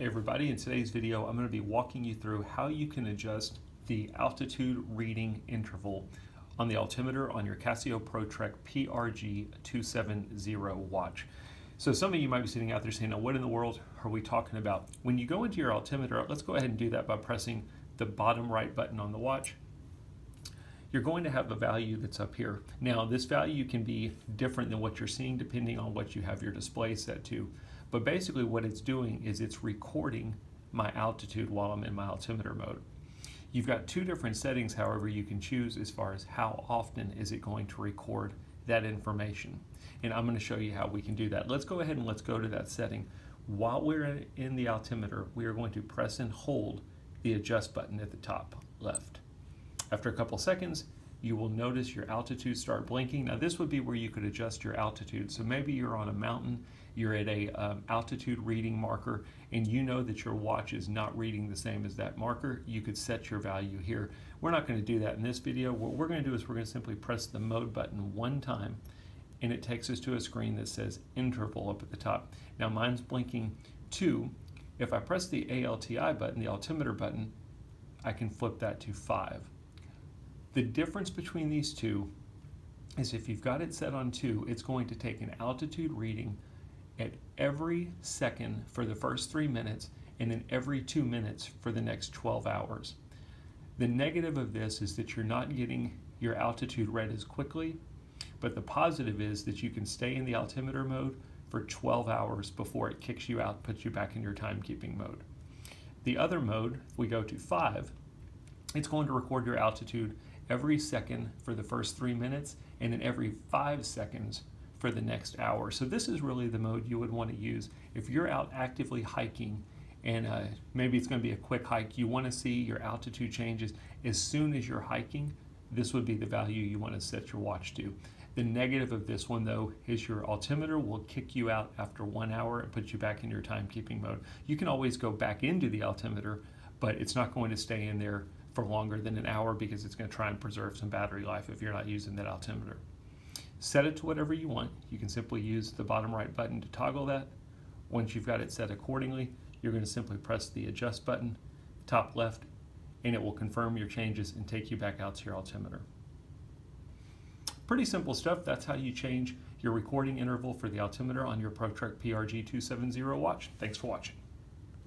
Hey everybody, in today's video I'm going to be walking you through how you can adjust the altitude reading interval on the altimeter on your Casio Protrek PRG-270 watch. So some of you might be sitting out there saying, now what in the world are we talking about? When you go into your altimeter, let's go ahead and do that by pressing the bottom right button on the watch. You're going to have a value that's up here. Now this value can be different than what you're seeing depending on what you have your display set to. But basically what it's doing is it's recording my altitude while I'm in my altimeter mode. You've got two different settings, however, you can choose as far as how often is it going to record that information. And I'm going to show you how we can do that. Let's go ahead and let's go to that setting. While we're in the altimeter, we are going to press and hold the adjust button at the top left. After a couple seconds, you will notice your altitude start blinking. Now this would be where you could adjust your altitude. So maybe you're on a mountain, you're at a altitude reading marker, and you know that your watch is not reading the same as that marker. You could set your value here. We're not going to do that in this video. What we're going to do is we're going to simply press the mode button one time, and it takes us to a screen that says interval up at the top. Now mine's blinking 2. If I press the ALTI button, the altimeter button, I can flip that to 5. The difference between these two is if you've got it set on 2, it's going to take an altitude reading at every second for the first 3 minutes and then every 2 minutes for the next 12 hours. The negative of this is that you're not getting your altitude read as quickly, but the positive is that you can stay in the altimeter mode for 12 hours before it kicks you out, puts you back in your timekeeping mode. The other mode, if we go to 5, it's going to record your altitude every second for the first 3 minutes and then every 5 seconds for the next hour. So this is really the mode you would want to use if you're out actively hiking and maybe it's going to be a quick hike. You want to see your altitude changes as soon as you're hiking. This would be the value you want to set your watch to. The negative of this one though is your altimeter will kick you out after 1 hour and put you back in your timekeeping mode. You can always go back into the altimeter, but it's not going to stay in there for longer than an hour because it's going to try and preserve some battery life if you're not using that altimeter. Set it to whatever you want. You can simply use the bottom right button to toggle that. Once you've got it set accordingly, you're going to simply press the adjust button, top left, and it will confirm your changes and take you back out to your altimeter. Pretty simple stuff. That's how you change your recording interval for the altimeter on your Protrek PRG-270 watch. Thanks for watching.